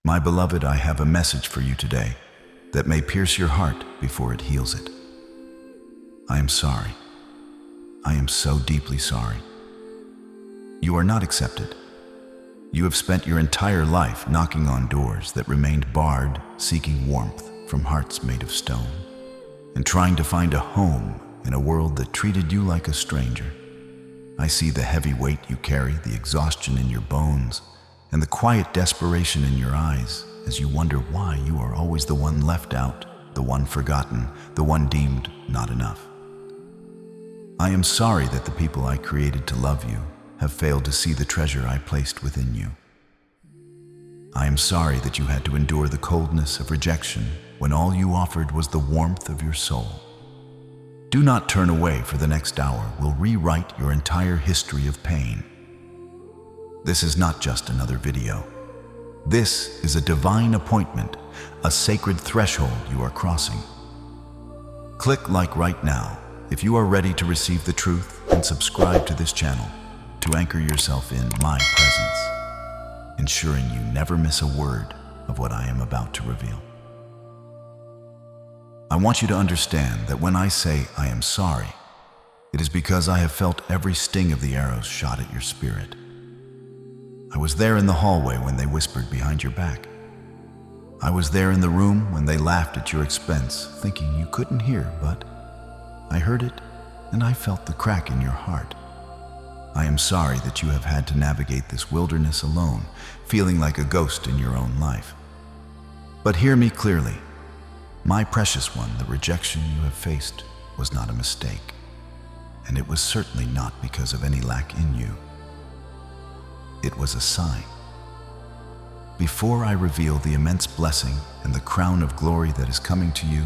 My beloved, I have a message for you today that may pierce your heart before it heals it. I am sorry. I am so deeply sorry. You are not accepted. You have spent your entire life knocking on doors that remained barred, seeking warmth from hearts made of stone, and trying to find a home in a world that treated you like a stranger. I see the heavy weight you carry, the exhaustion in your bones, and the quiet desperation in your eyes as you wonder why you are always the one left out, the one forgotten, the one deemed not enough. I am sorry that the people I created to love you have failed to see the treasure I placed within you. I am sorry that you had to endure the coldness of rejection when all you offered was the warmth of your soul. Do not turn away, for the next hour will rewrite your entire history of pain. This is not just another video. This is a divine appointment, a sacred threshold you are crossing. Click like right now if you are ready to receive the truth, and subscribe to this channel to anchor yourself in my presence, ensuring you never miss a word of what I am about to reveal. I want you to understand that when I say I am sorry, it is because I have felt every sting of the arrows shot at your spirit. I was there in the hallway when they whispered behind your back. I was there in the room when they laughed at your expense, thinking you couldn't hear, but I heard it, and I felt the crack in your heart. I am sorry that you have had to navigate this wilderness alone, feeling like a ghost in your own life. But hear me clearly. My precious one, the rejection you have faced was not a mistake, and it was certainly not because of any lack in you. It was a sign. Before I reveal the immense blessing and the crown of glory that is coming to you,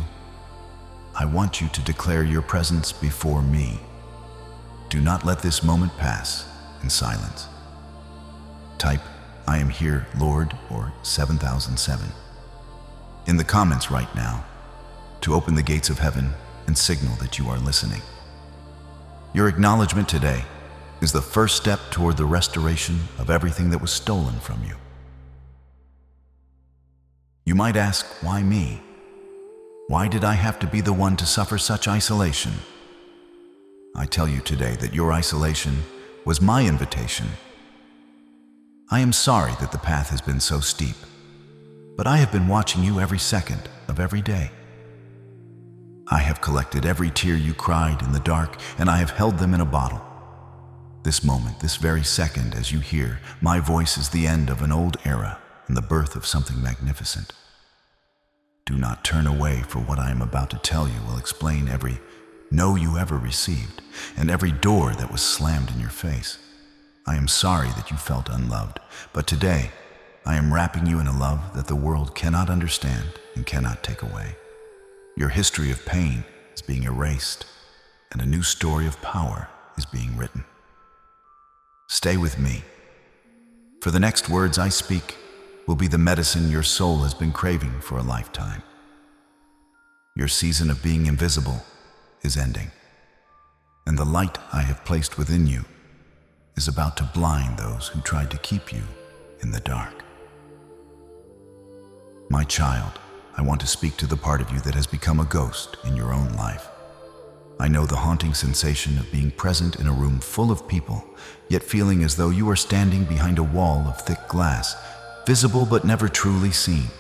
I want you to declare your presence before me. Do not let this moment pass in silence. Type, "I am here, Lord," or 7007 in the comments right now to open the gates of heaven and signal that you are listening. Your acknowledgement today is the first step toward the restoration of everything that was stolen from you. You might ask, why me? Why did I have to be the one to suffer such isolation? I tell you today that your isolation was my invitation. I am sorry that the path has been so steep, but I have been watching you every second of every day. I have collected every tear you cried in the dark, and I have held them in a bottle. This moment, this very second, as you hear, my voice is the end of an old era and the birth of something magnificent. Do not turn away, for what I am about to tell you will explain every no you ever received and every door that was slammed in your face. I am sorry that you felt unloved, but today I am wrapping you in a love that the world cannot understand and cannot take away. Your history of pain is being erased, and a new story of power is being written. Stay with me, for the next words I speak will be the medicine your soul has been craving for a lifetime. Your season of being invisible is ending, and the light I have placed within you is about to blind those who tried to keep you in the dark. My child, I want to speak to the part of you that has become a ghost in your own life. I know the haunting sensation of being present in a room full of people, yet feeling as though you are standing behind a wall of thick glass, visible but never truly seen,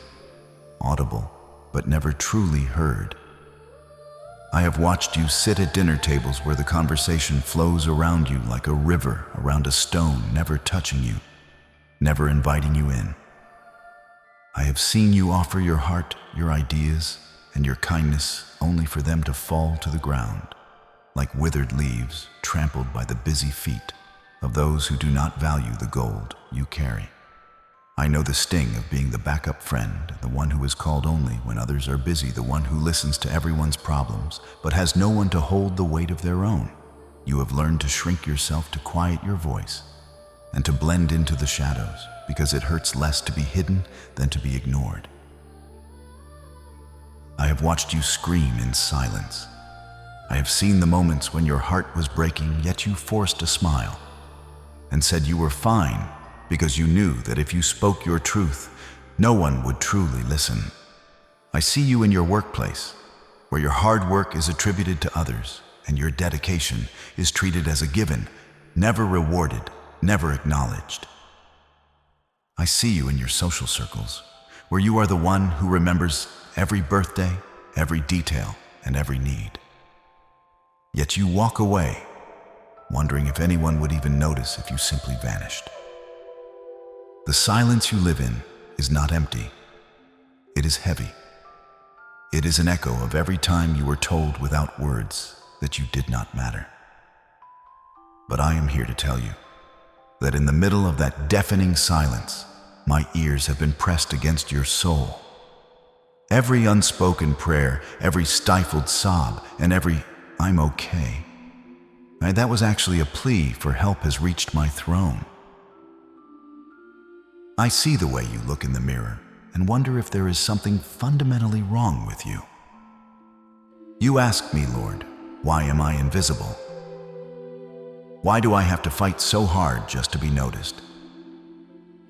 audible but never truly heard. I have watched you sit at dinner tables where the conversation flows around you like a river around a stone, never touching you, never inviting you in. I have seen you offer your heart, your ideas, and your kindness only for them to fall to the ground, like withered leaves trampled by the busy feet of those who do not value the gold you carry. I know the sting of being the backup friend, the one who is called only when others are busy, the one who listens to everyone's problems but has no one to hold the weight of their own. You have learned to shrink yourself to quiet your voice and to blend into the shadows because it hurts less to be hidden than to be ignored. I have watched you scream in silence. I have seen the moments when your heart was breaking, yet you forced a smile and said you were fine because you knew that if you spoke your truth, no one would truly listen. I see you in your workplace, where your hard work is attributed to others and your dedication is treated as a given, never rewarded, never acknowledged. I see you in your social circles, where you are the one who remembers every birthday, every detail, and every need. Yet you walk away, wondering if anyone would even notice if you simply vanished. The silence you live in is not empty. It is heavy. It is an echo of every time you were told without words that you did not matter. But I am here to tell you that in the middle of that deafening silence, my ears have been pressed against your soul. Every unspoken prayer, every stifled sob, and every "I'm okay," that was actually a plea for help has reached my throne. I see the way you look in the mirror and wonder if there is something fundamentally wrong with you. You ask me, Lord, why am I invisible? Why do I have to fight so hard just to be noticed?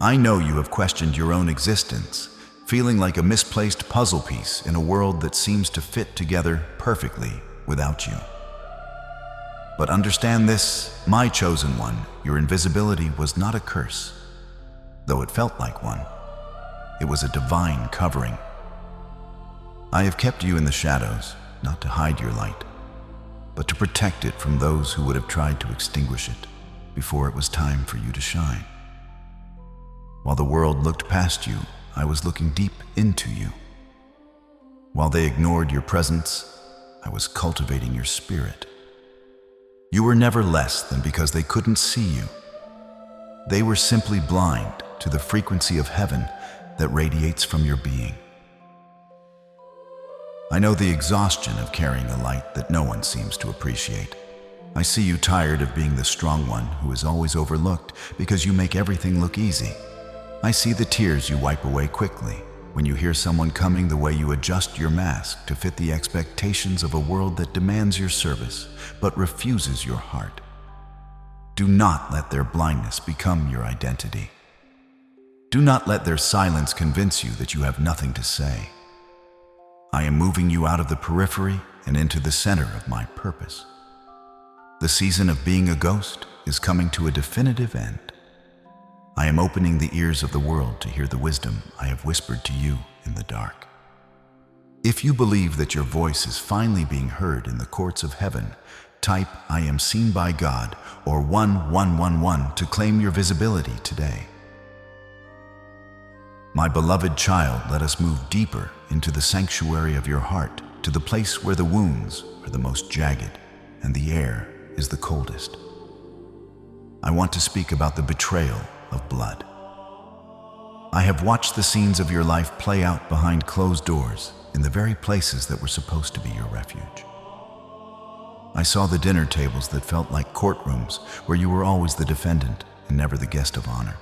I know you have questioned your own existence, feeling like a misplaced puzzle piece in a world that seems to fit together perfectly without you. But understand this, my chosen one, your invisibility was not a curse, though it felt like one. It was a divine covering. I have kept you in the shadows, not to hide your light, but to protect it from those who would have tried to extinguish it before it was time for you to shine. While the world looked past you, I was looking deep into you. While they ignored your presence, I was cultivating your spirit. You were never less than because they couldn't see you. They were simply blind to the frequency of heaven that radiates from your being. I know the exhaustion of carrying a light that no one seems to appreciate. I see you tired of being the strong one who is always overlooked because you make everything look easy. I see the tears you wipe away quickly when you hear someone coming, the way you adjust your mask to fit the expectations of a world that demands your service but refuses your heart. Do not let their blindness become your identity. Do not let their silence convince you that you have nothing to say. I am moving you out of the periphery and into the center of my purpose. The season of being a ghost is coming to a definitive end. I am opening the ears of the world to hear the wisdom I have whispered to you in the dark. If you believe that your voice is finally being heard in the courts of heaven, type "I am seen by God" or 1111 to claim your visibility today. My beloved child, let us move deeper into the sanctuary of your heart, to the place where the wounds are the most jagged and the air is the coldest. I want to speak about the betrayal of blood. I have watched the scenes of your life play out behind closed doors in the very places that were supposed to be your refuge. I saw the dinner tables that felt like courtrooms where you were always the defendant and never the guest of honor.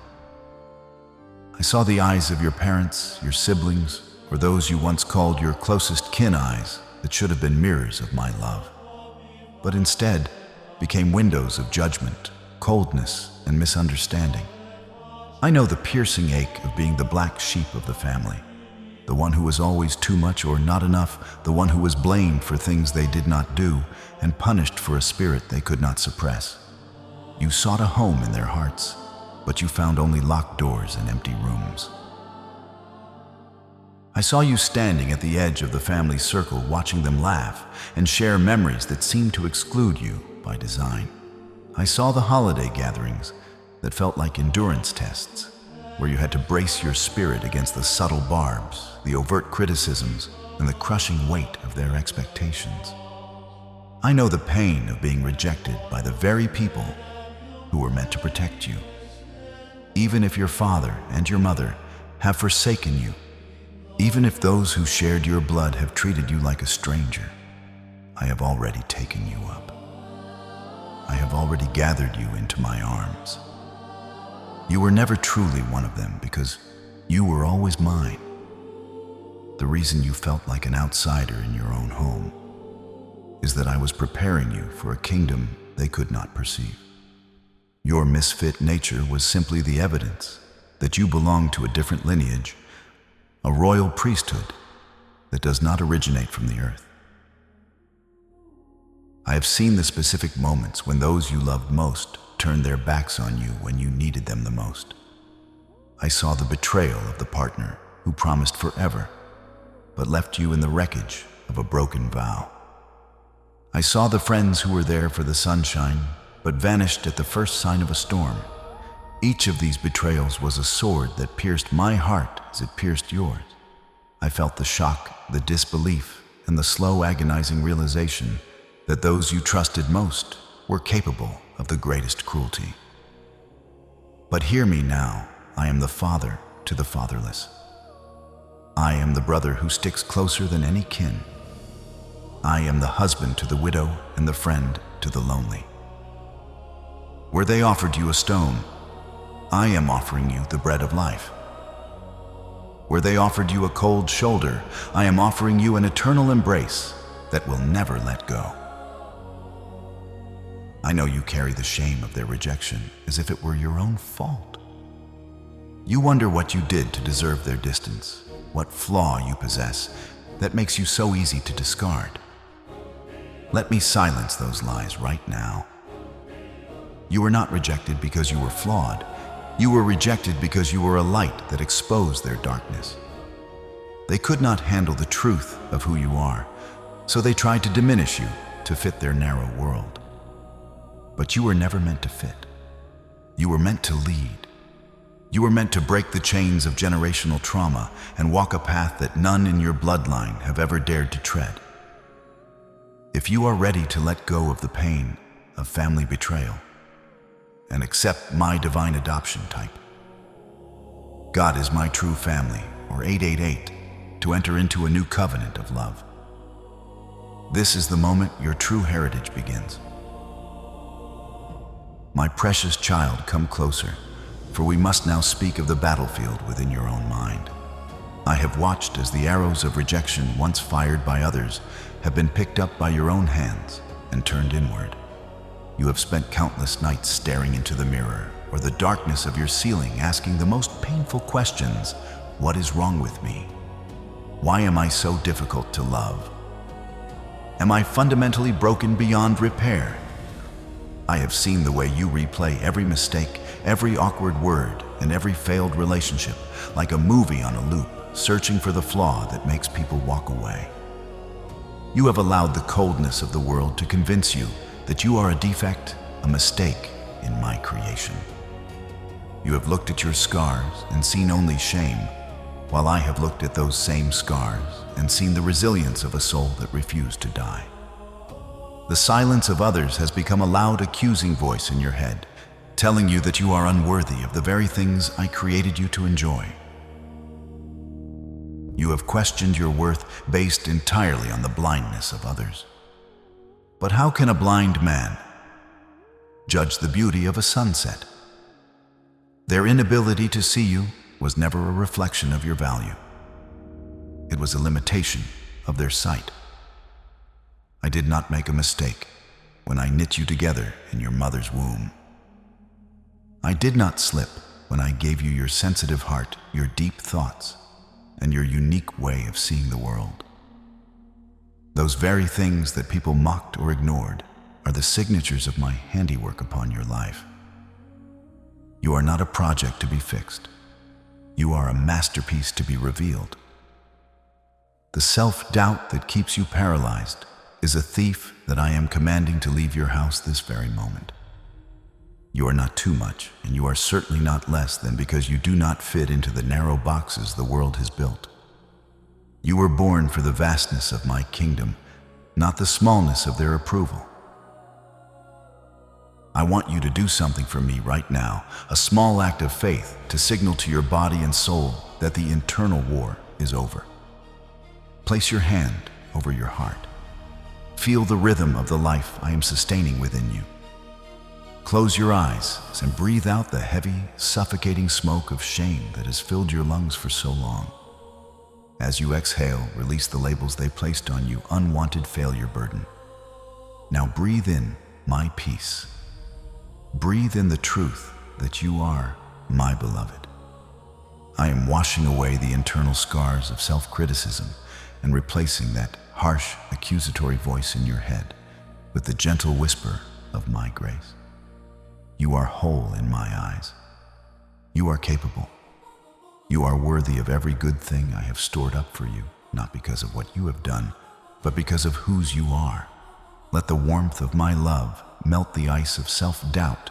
I saw the eyes of your parents, your siblings, or those you once called your closest kin eyes that should have been mirrors of my love, but instead became windows of judgment, coldness, and misunderstanding. I know the piercing ache of being the black sheep of the family, the one who was always too much or not enough, the one who was blamed for things they did not do and punished for a spirit they could not suppress. You sought a home in their hearts, but you found only locked doors and empty rooms. I saw you standing at the edge of the family circle, watching them laugh and share memories that seemed to exclude you by design. I saw the holiday gatherings that felt like endurance tests, where you had to brace your spirit against the subtle barbs, the overt criticisms, and the crushing weight of their expectations. I know the pain of being rejected by the very people who were meant to protect you. Even if your father and your mother have forsaken you, even if those who shared your blood have treated you like a stranger, I have already taken you up. I have already gathered you into my arms. You were never truly one of them because you were always mine. The reason you felt like an outsider in your own home is that I was preparing you for a kingdom they could not perceive. Your misfit nature was simply the evidence that you belonged to a different lineage, a royal priesthood that does not originate from the earth. I have seen the specific moments when those you loved most turned their backs on you when you needed them the most. I saw the betrayal of the partner who promised forever, but left you in the wreckage of a broken vow. I saw the friends who were there for the sunshine, but vanished at the first sign of a storm. Each of these betrayals was a sword that pierced my heart as it pierced yours. I felt the shock, the disbelief, and the slow, agonizing realization that those you trusted most were capable of the greatest cruelty. But hear me now, I am the father to the fatherless. I am the brother who sticks closer than any kin. I am the husband to the widow and the friend to the lonely. Where they offered you a stone, I am offering you the bread of life. Where they offered you a cold shoulder, I am offering you an eternal embrace that will never let go. I know you carry the shame of their rejection as if it were your own fault. You wonder what you did to deserve their distance, what flaw you possess that makes you so easy to discard. Let me silence those lies right now. You were not rejected because you were flawed. You were rejected because you were a light that exposed their darkness. They could not handle the truth of who you are, so they tried to diminish you to fit their narrow world. But you were never meant to fit. You were meant to lead. You were meant to break the chains of generational trauma and walk a path that none in your bloodline have ever dared to tread. If you are ready to let go of the pain of family betrayal and accept my divine adoption type, God is my true family, or 888, to enter into a new covenant of love. This is the moment your true heritage begins. My precious child, come closer, for we must now speak of the battlefield within your own mind. I have watched as the arrows of rejection once fired by others have been picked up by your own hands and turned inward. You have spent countless nights staring into the mirror or the darkness of your ceiling asking the most painful questions. What is wrong with me? Why am I so difficult to love? Am I fundamentally broken beyond repair? I have seen the way you replay every mistake, every awkward word, and every failed relationship, like a movie on a loop, searching for the flaw that makes people walk away. You have allowed the coldness of the world to convince you that you are a defect, a mistake in my creation. You have looked at your scars and seen only shame, while I have looked at those same scars and seen the resilience of a soul that refused to die. The silence of others has become a loud, accusing voice in your head, telling you that you are unworthy of the very things I created you to enjoy. You have questioned your worth based entirely on the blindness of others. But how can a blind man judge the beauty of a sunset? Their inability to see you was never a reflection of your value. It was a limitation of their sight. I did not make a mistake when I knit you together in your mother's womb. I did not slip when I gave you your sensitive heart, your deep thoughts, and your unique way of seeing the world. Those very things that people mocked or ignored are the signatures of my handiwork upon your life. You are not a project to be fixed. You are a masterpiece to be revealed. The self-doubt that keeps you paralyzed is a thief that I am commanding to leave your house this very moment. You are not too much, and you are certainly not less than because you do not fit into the narrow boxes the world has built. You were born for the vastness of my kingdom, not the smallness of their approval. I want you to do something for me right now, a small act of faith to signal to your body and soul that the internal war is over. Place your hand over your heart. Feel the rhythm of the life I am sustaining within you. Close your eyes and breathe out the heavy, suffocating smoke of shame that has filled your lungs for so long. As you exhale, release the labels they placed on you, unwanted failure burden. Now breathe in my peace. Breathe in the truth that you are my beloved. I am washing away the internal scars of self-criticism and replacing that harsh, accusatory voice in your head with the gentle whisper of my grace. You are whole in my eyes. You are capable. You are worthy of every good thing I have stored up for you, not because of what you have done, but because of whose you are. Let the warmth of my love melt the ice of self-doubt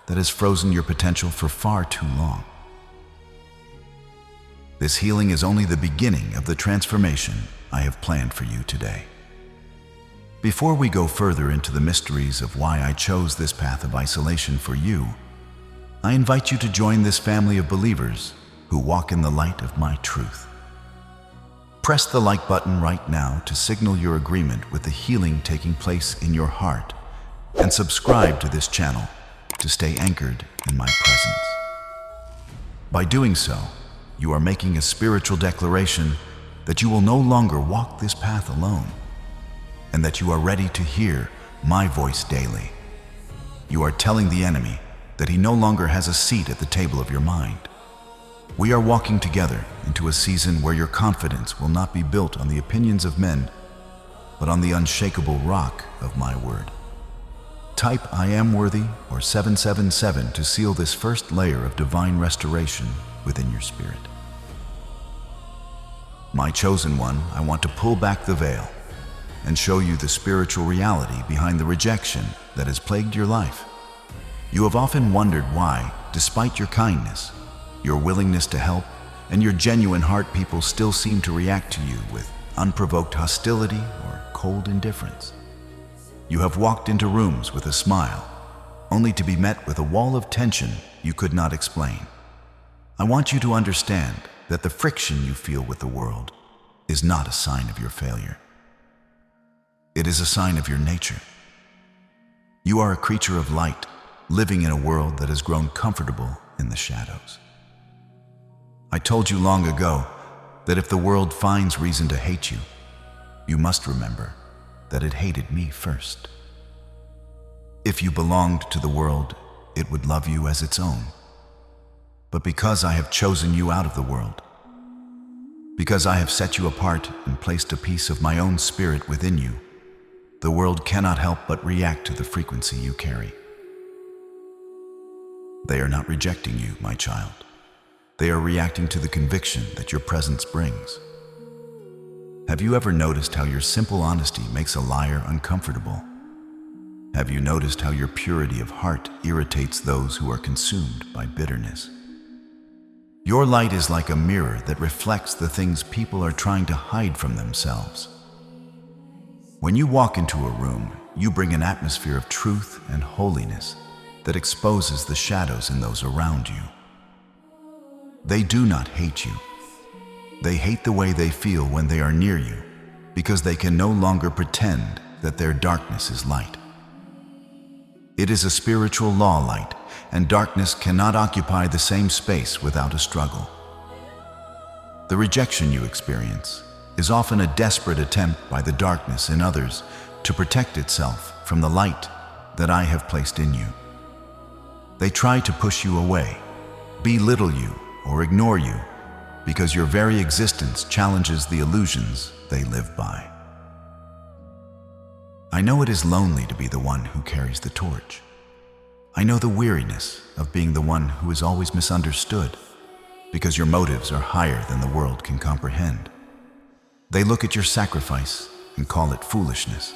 that has frozen your potential for far too long. This healing is only the beginning of the transformation I have planned for you today. Before we go further into the mysteries of why I chose this path of isolation for you, I invite you to join this family of believers who walk in the light of my truth. Press the like button right now to signal your agreement with the healing taking place in your heart, and subscribe to this channel to stay anchored in my presence. By doing so, you are making a spiritual declaration that you will no longer walk this path alone, and that you are ready to hear my voice daily. You are telling the enemy that he no longer has a seat at the table of your mind. We are walking together into a season where your confidence will not be built on the opinions of men, but on the unshakable rock of my word. Type I am worthy or 777 to seal this first layer of divine restoration within your spirit. My chosen one, I want to pull back the veil and show you the spiritual reality behind the rejection that has plagued your life. You have often wondered why, despite your kindness, your willingness to help, and your genuine heart, people still seem to react to you with unprovoked hostility or cold indifference. You have walked into rooms with a smile, only to be met with a wall of tension you could not explain. I want you to understand that the friction you feel with the world is not a sign of your failure. It is a sign of your nature. You are a creature of light, living in a world that has grown comfortable in the shadows. I told you long ago that if the world finds reason to hate you, you must remember that it hated me first. If you belonged to the world, it would love you as its own. But because I have chosen you out of the world, because I have set you apart and placed a piece of my own spirit within you, the world cannot help but react to the frequency you carry. They are not rejecting you, my child. They are reacting to the conviction that your presence brings. Have you ever noticed how your simple honesty makes a liar uncomfortable? Have you noticed how your purity of heart irritates those who are consumed by bitterness? Your light is like a mirror that reflects the things people are trying to hide from themselves. When you walk into a room, you bring an atmosphere of truth and holiness that exposes the shadows in those around you. They do not hate you. They hate the way they feel when they are near you, because they can no longer pretend that their darkness is light. It is a spiritual law, light, and darkness cannot occupy the same space without a struggle. The rejection you experience is often a desperate attempt by the darkness in others to protect itself from the light that I have placed in you. They try to push you away, belittle you, or ignore you, because your very existence challenges the illusions they live by. I know it is lonely to be the one who carries the torch. I know the weariness of being the one who is always misunderstood, because your motives are higher than the world can comprehend. They look at your sacrifice and call it foolishness.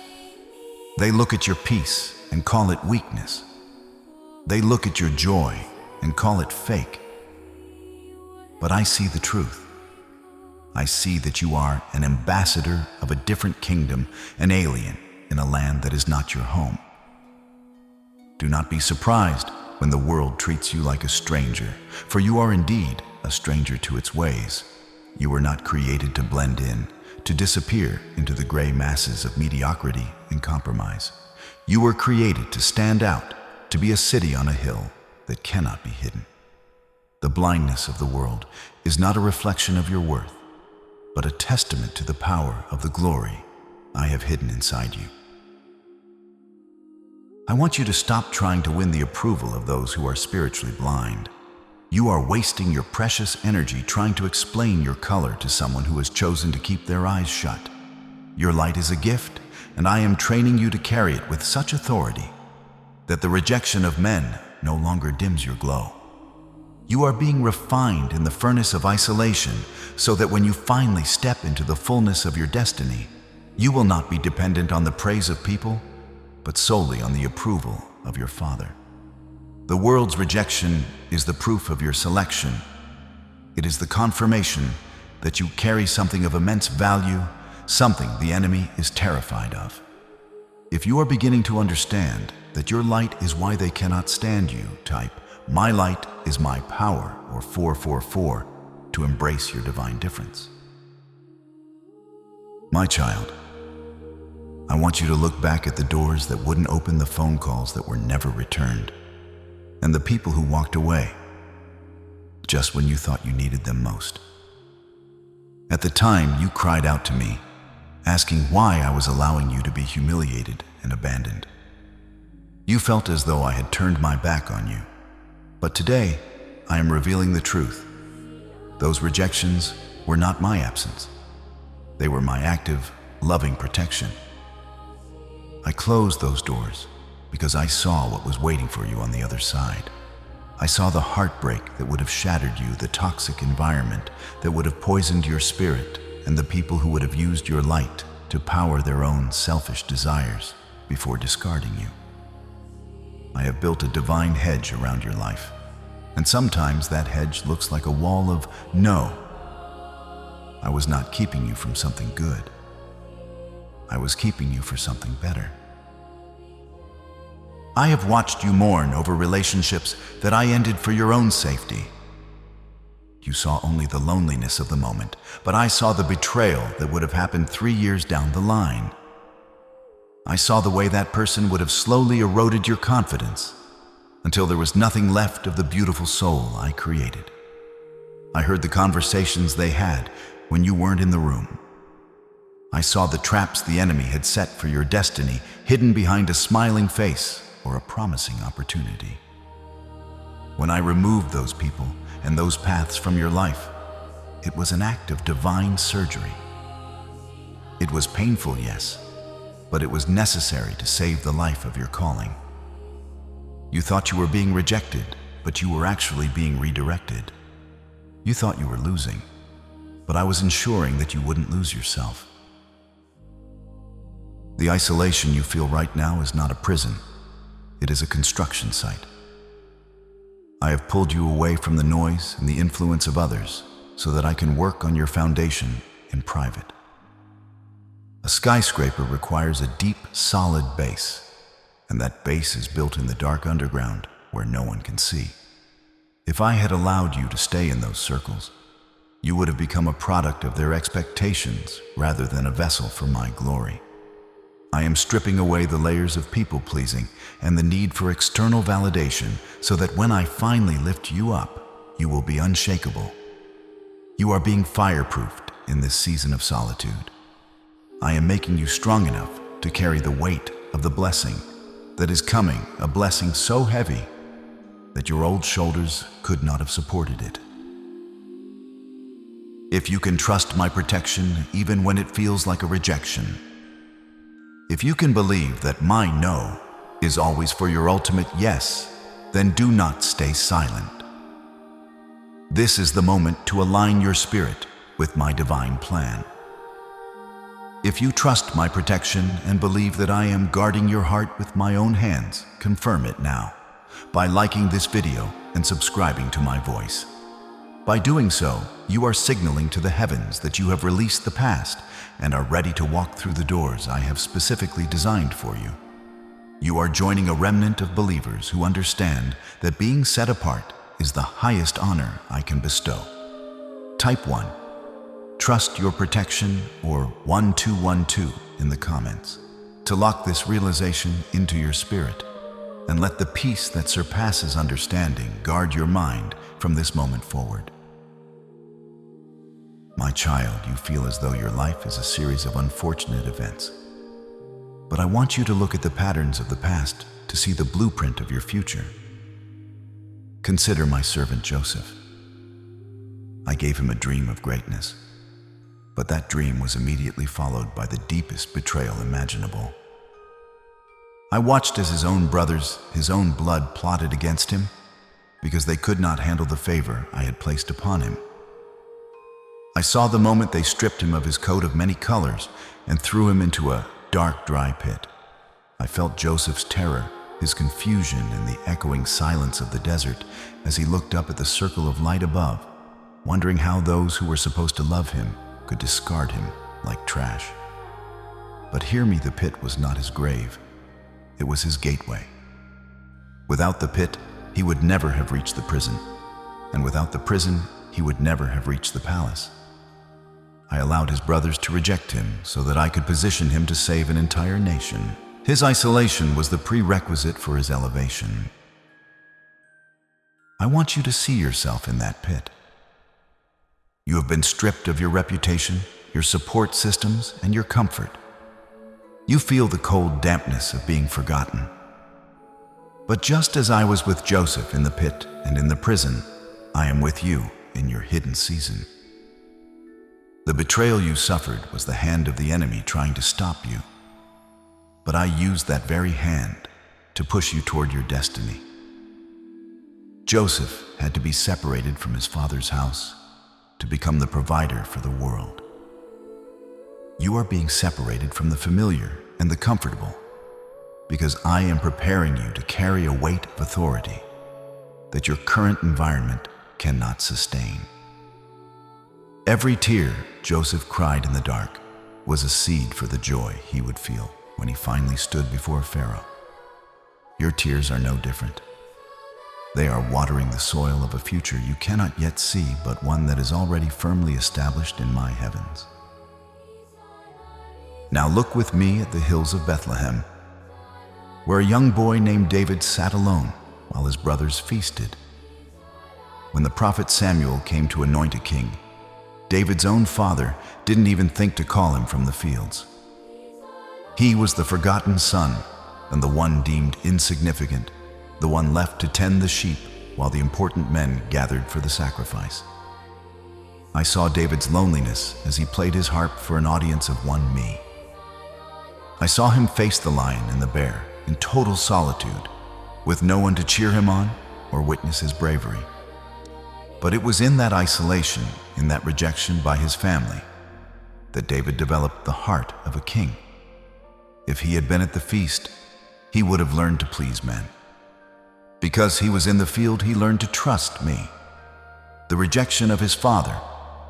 They look at your peace and call it weakness. They look at your joy and call it fake. But I see the truth. I see that you are an ambassador of a different kingdom, an alien in a land that is not your home. Do not be surprised when the world treats you like a stranger, for you are indeed a stranger to its ways. You were not created to blend in, to disappear into the gray masses of mediocrity and compromise. You were created to stand out, to be a city on a hill that cannot be hidden. The blindness of the world is not a reflection of your worth, but a testament to the power of the glory I have hidden inside you. I want you to stop trying to win the approval of those who are spiritually blind. You are wasting your precious energy trying to explain your color to someone who has chosen to keep their eyes shut. Your light is a gift, and I am training you to carry it with such authority that the rejection of men no longer dims your glow. You are being refined in the furnace of isolation so that when you finally step into the fullness of your destiny, you will not be dependent on the praise of people, but solely on the approval of your Father. The world's rejection is the proof of your selection. It is the confirmation that you carry something of immense value, something the enemy is terrified of. If you are beginning to understand that your light is why they cannot stand you, type "My light is my power" or 444 to embrace your divine difference. My child, I want you to look back at the doors that wouldn't open, the phone calls that were never returned, and the people who walked away just when you thought you needed them most. At the time, you cried out to me, asking why I was allowing you to be humiliated and abandoned. You felt as though I had turned my back on you. But today, I am revealing the truth. Those rejections were not my absence. They were my active, loving protection. I closed those doors because I saw what was waiting for you on the other side. I saw the heartbreak that would have shattered you, the toxic environment that would have poisoned your spirit, and the people who would have used your light to power their own selfish desires before discarding you. I have built a divine hedge around your life, and sometimes that hedge looks like a wall of no. I was not keeping you from something good. I was keeping you for something better. I have watched you mourn over relationships that I ended for your own safety. You saw only the loneliness of the moment, but I saw the betrayal that would have happened 3 years down the line. I saw the way that person would have slowly eroded your confidence until there was nothing left of the beautiful soul I created. I heard the conversations they had when you weren't in the room. I saw the traps the enemy had set for your destiny, hidden behind a smiling face or a promising opportunity. When I removed those people and those paths from your life, it was an act of divine surgery. It was painful, yes, but it was necessary to save the life of your calling. You thought you were being rejected, but you were actually being redirected. You thought you were losing, but I was ensuring that you wouldn't lose yourself. The isolation you feel right now is not a prison. It is a construction site. I have pulled you away from the noise and the influence of others so that I can work on your foundation in private. A skyscraper requires a deep, solid base, and that base is built in the dark underground where no one can see. If I had allowed you to stay in those circles, you would have become a product of their expectations rather than a vessel for my glory. I am stripping away the layers of people-pleasing and the need for external validation so that when I finally lift you up, you will be unshakable. You are being fireproofed in this season of solitude. I am making you strong enough to carry the weight of the blessing that is coming, a blessing so heavy that your old shoulders could not have supported it. If you can trust my protection even when it feels like a rejection, if you can believe that my no is always for your ultimate yes, then do not stay silent. This is the moment to align your spirit with my divine plan. If you trust my protection and believe that I am guarding your heart with my own hands, confirm it now by liking this video and subscribing to my voice. By doing so, you are signaling to the heavens that you have released the past and are ready to walk through the doors I have specifically designed for you. You are joining a remnant of believers who understand that being set apart is the highest honor I can bestow. Type 1. Trust your protection, or 1212 in the comments to lock this realization into your spirit, and let the peace that surpasses understanding guard your mind from this moment forward. My child, you feel as though your life is a series of unfortunate events, but I want you to look at the patterns of the past to see the blueprint of your future. Consider my servant Joseph. I gave him a dream of greatness, but that dream was immediately followed by the deepest betrayal imaginable. I watched as his own brothers, his own blood, plotted against him because they could not handle the favor I had placed upon him. I saw the moment they stripped him of his coat of many colors and threw him into a dark, dry pit. I felt Joseph's terror, his confusion, and the echoing silence of the desert as he looked up at the circle of light above, wondering how those who were supposed to love him could discard him like trash. But hear me, the pit was not his grave. It was his gateway. Without the pit, he would never have reached the prison, and without the prison, he would never have reached the palace. I allowed his brothers to reject him so that I could position him to save an entire nation. His isolation was the prerequisite for his elevation. I want you to see yourself in that pit. You have been stripped of your reputation, your support systems, and your comfort. You feel the cold dampness of being forgotten. But just as I was with Joseph in the pit and in the prison, I am with you in your hidden season. The betrayal you suffered was the hand of the enemy trying to stop you. But I used that very hand to push you toward your destiny. Joseph had to be separated from his father's house to become the provider for the world. You are being separated from the familiar and the comfortable because I am preparing you to carry a weight of authority that your current environment cannot sustain. Every tear Joseph cried in the dark was a seed for the joy he would feel when he finally stood before Pharaoh. Your tears are no different. They are watering the soil of a future you cannot yet see, but one that is already firmly established in my heavens. Now look with me at the hills of Bethlehem, where a young boy named David sat alone while his brothers feasted. When the prophet Samuel came to anoint a king, David's own father didn't even think to call him from the fields. He was the forgotten son and the one deemed insignificant, the one left to tend the sheep while the important men gathered for the sacrifice. I saw David's loneliness as he played his harp for an audience of one me. I saw him face the lion and the bear in total solitude, with no one to cheer him on or witness his bravery. But it was in that isolation, in that rejection by his family, that David developed the heart of a king. If he had been at the feast, he would have learned to please men. Because he was in the field, he learned to trust me. The rejection of his father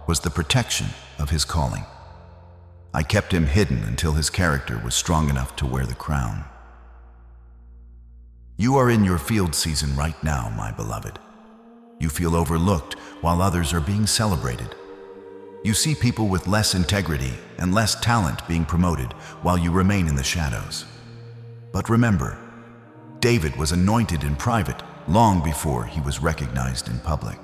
was the protection of his calling. I kept him hidden until his character was strong enough to wear the crown. You are in your field season right now, my beloved. You feel overlooked while others are being celebrated. You see people with less integrity and less talent being promoted while you remain in the shadows. But remember, David was anointed in private long before he was recognized in public.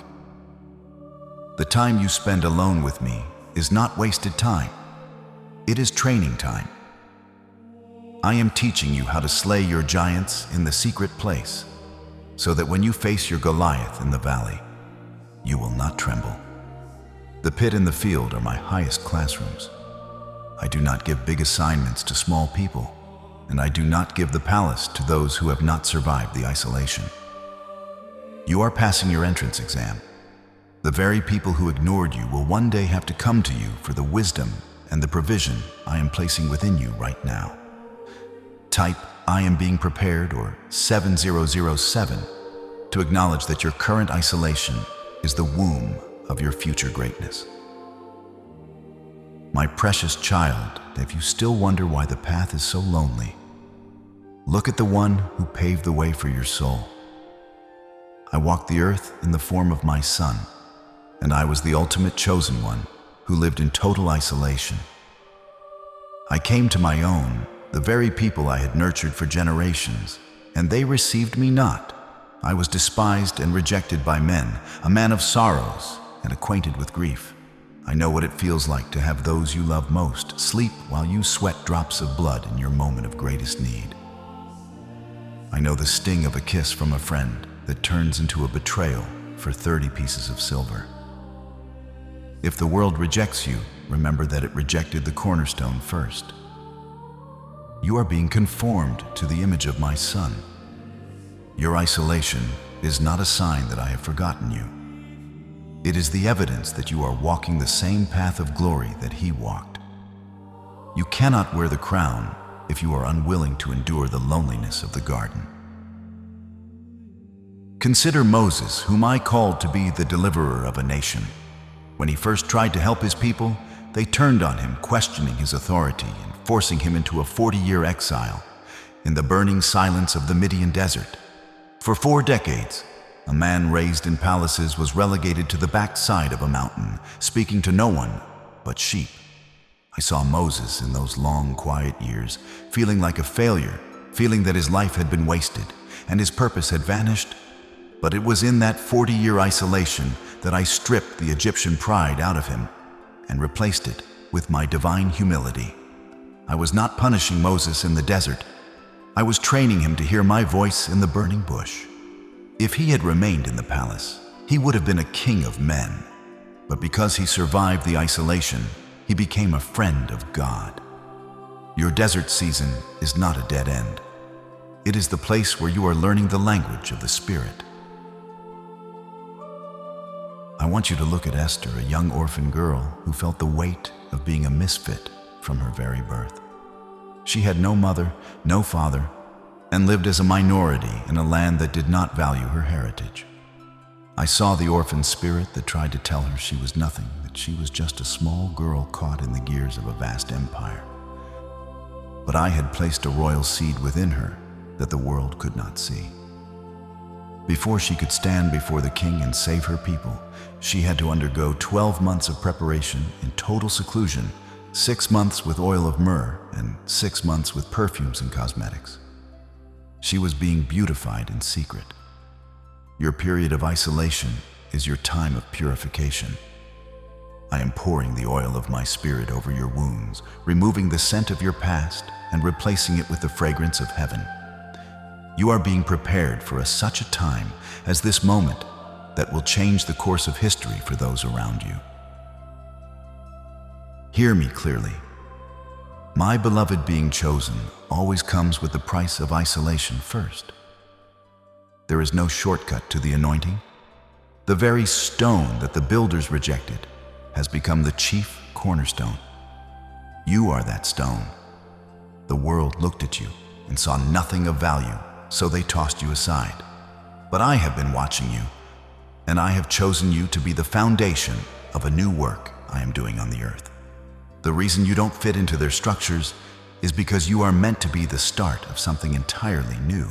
The time you spend alone with me is not wasted time. It is training time. I am teaching you how to slay your giants in the secret place, so that when you face your Goliath in the valley, you will not tremble. The pit and the field are my highest classrooms. I do not give big assignments to small people, and I do not give the palace to those who have not survived the isolation. You are passing your entrance exam. The very people who ignored you will one day have to come to you for the wisdom and the provision I am placing within you right now. Type "I am being prepared" or 7007 to acknowledge that your current isolation is the womb of your future greatness. My precious child, if you still wonder why the path is so lonely, look at the one who paved the way for your soul. I walked the earth in the form of my son, and I was the ultimate chosen one who lived in total isolation. I came to my own, the very people I had nurtured for generations, and they received me not. I was despised and rejected by men, a man of sorrows and acquainted with grief. I know what it feels like to have those you love most sleep while you sweat drops of blood in your moment of greatest need. I know the sting of a kiss from a friend that turns into a betrayal for 30 pieces of silver. If the world rejects you, remember that it rejected the cornerstone first. You are being conformed to the image of my Son. Your isolation is not a sign that I have forgotten you. It is the evidence that you are walking the same path of glory that He walked. You cannot wear the crown if you are unwilling to endure the loneliness of the garden. Consider Moses, whom I called to be the deliverer of a nation. When he first tried to help his people, they turned on him, questioning his authority and forcing him into a 40-year exile in the burning silence of the Midian desert. For 4 decades, a man raised in palaces was relegated to the backside of a mountain, speaking to no one but sheep. I saw Moses in those long, quiet years, feeling like a failure, feeling that his life had been wasted and his purpose had vanished. But it was in that 40-year isolation that I stripped the Egyptian pride out of him and replaced it with my divine humility. I was not punishing Moses in the desert. I was training him to hear my voice in the burning bush. If he had remained in the palace, he would have been a king of men. But because he survived the isolation, he became a friend of God. Your desert season is not a dead end. It is the place where you are learning the language of the Spirit. I want you to look at Esther, a young orphan girl who felt the weight of being a misfit from her very birth. She had no mother, no father, and lived as a minority in a land that did not value her heritage. I saw the orphan spirit that tried to tell her she was nothing, that she was just a small girl caught in the gears of a vast empire. But I had placed a royal seed within her that the world could not see. Before she could stand before the king and save her people, she had to undergo 12 months of preparation in total seclusion, 6 months with oil of myrrh, and 6 months with perfumes and cosmetics. She was being beautified in secret. Your period of isolation is your time of purification. I am pouring the oil of my Spirit over your wounds, removing the scent of your past and replacing it with the fragrance of heaven. You are being prepared for such a time as this moment that will change the course of history for those around you. Hear me clearly. My beloved being chosen always comes with the price of isolation first. There is no shortcut to the anointing. The very stone that the builders rejected has become the chief cornerstone. You are that stone. The world looked at you and saw nothing of value, so they tossed you aside. But I have been watching you, and I have chosen you to be the foundation of a new work I am doing on the earth. The reason you don't fit into their structures is because you are meant to be the start of something entirely new.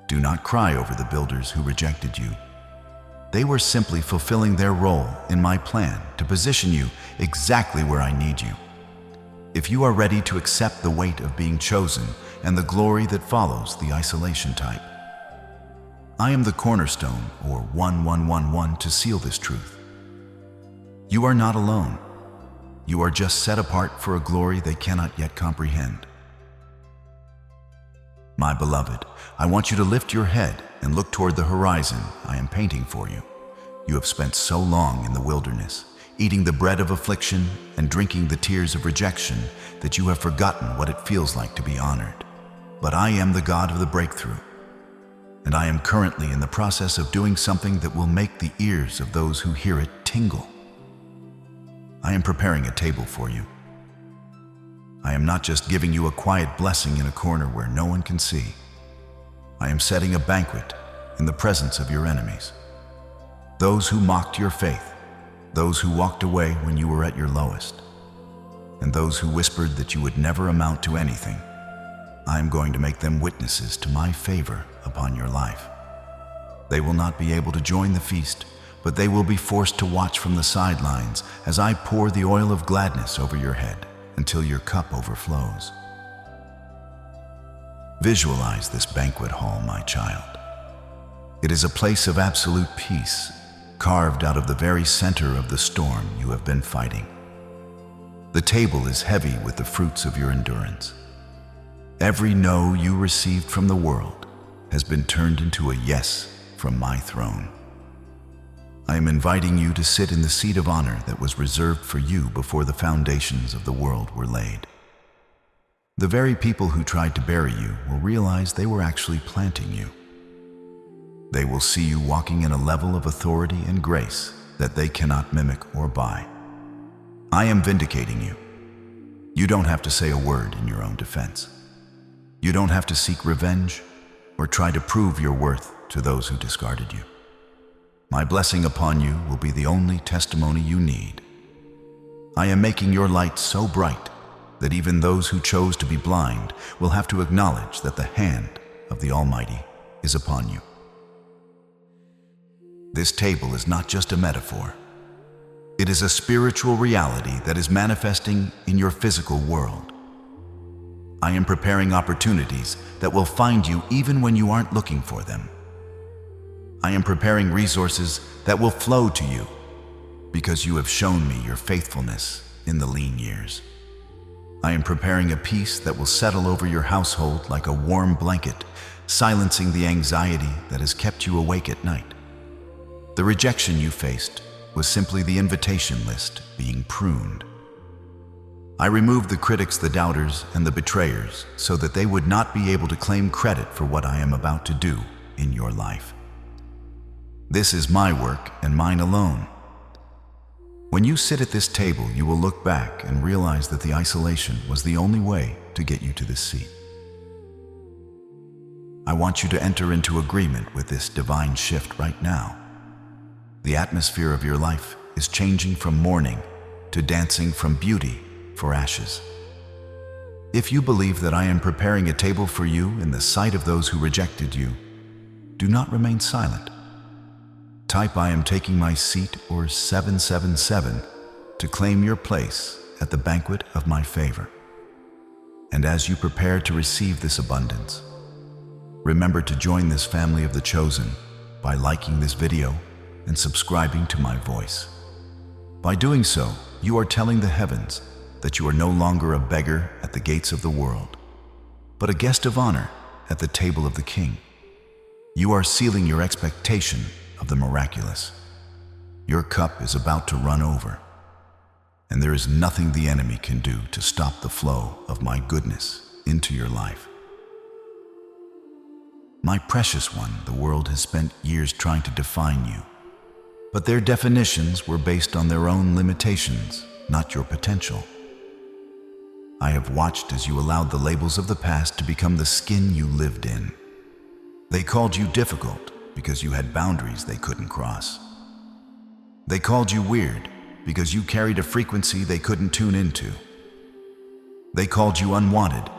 Do not cry over the builders who rejected you. They were simply fulfilling their role in my plan to position you exactly where I need you. If you are ready to accept the weight of being chosen and the glory that follows the isolation type, I am the cornerstone, or 1111, to seal this truth. You are not alone. You are just set apart for a glory they cannot yet comprehend. My beloved, I want you to lift your head and look toward the horizon I am painting for you. You have spent so long in the wilderness, eating the bread of affliction and drinking the tears of rejection, that you have forgotten what it feels like to be honored. But I am the God of the breakthrough, and I am currently in the process of doing something that will make the ears of those who hear it tingle. I am preparing a table for you. I am not just giving you a quiet blessing in a corner where no one can see. I am setting a banquet in the presence of your enemies. Those who mocked your faith, those who walked away when you were at your lowest, and those who whispered that you would never amount to anything. I am going to make them witnesses to my favor upon your life. They will not be able to join the feast, but they will be forced to watch from the sidelines as I pour the oil of gladness over your head until your cup overflows. Visualize this banquet hall, my child. It is a place of absolute peace, carved out of the very center of the storm you have been fighting. The table is heavy with the fruits of your endurance. Every no you received from the world has been turned into a yes from my throne. I am inviting you to sit in the seat of honor that was reserved for you before the foundations of the world were laid. The very people who tried to bury you will realize they were actually planting you. They will see you walking in a level of authority and grace that they cannot mimic or buy. I am vindicating you. You don't have to say a word in your own defense. You don't have to seek revenge or try to prove your worth to those who discarded you. My blessing upon you will be the only testimony you need. I am making your light so bright that even those who chose to be blind will have to acknowledge that the hand of the Almighty is upon you. This table is not just a metaphor. It is a spiritual reality that is manifesting in your physical world. I am preparing opportunities that will find you even when you aren't looking for them. I am preparing resources that will flow to you because you have shown me your faithfulness in the lean years. I am preparing a peace that will settle over your household like a warm blanket, silencing the anxiety that has kept you awake at night. The rejection you faced was simply the invitation list being pruned. I removed the critics, the doubters, and the betrayers so that they would not be able to claim credit for what I am about to do in your life. This is my work and mine alone. When you sit at this table, you will look back and realize that the isolation was the only way to get you to this seat. I want you to enter into agreement with this divine shift right now. The atmosphere of your life is changing from mourning to dancing from beauty for ashes. If you believe that I am preparing a table for you in the sight of those who rejected you, do not remain silent. Type "I am taking my seat" or 777 to claim your place at the banquet of my favor. And as you prepare to receive this abundance, remember to join this family of the chosen by liking this video and subscribing to my voice. By doing so, you are telling the heavens that you are no longer a beggar at the gates of the world, but a guest of honor at the table of the King. You are sealing your expectation of the miraculous. Your cup is about to run over, and there is nothing the enemy can do to stop the flow of my goodness into your life. My precious one, the world has spent years trying to define you, but their definitions were based on their own limitations, not your potential. I have watched as you allowed the labels of the past to become the skin you lived in. They called you difficult because you had boundaries they couldn't cross. They called you weird because you carried a frequency they couldn't tune into. They called you unwanted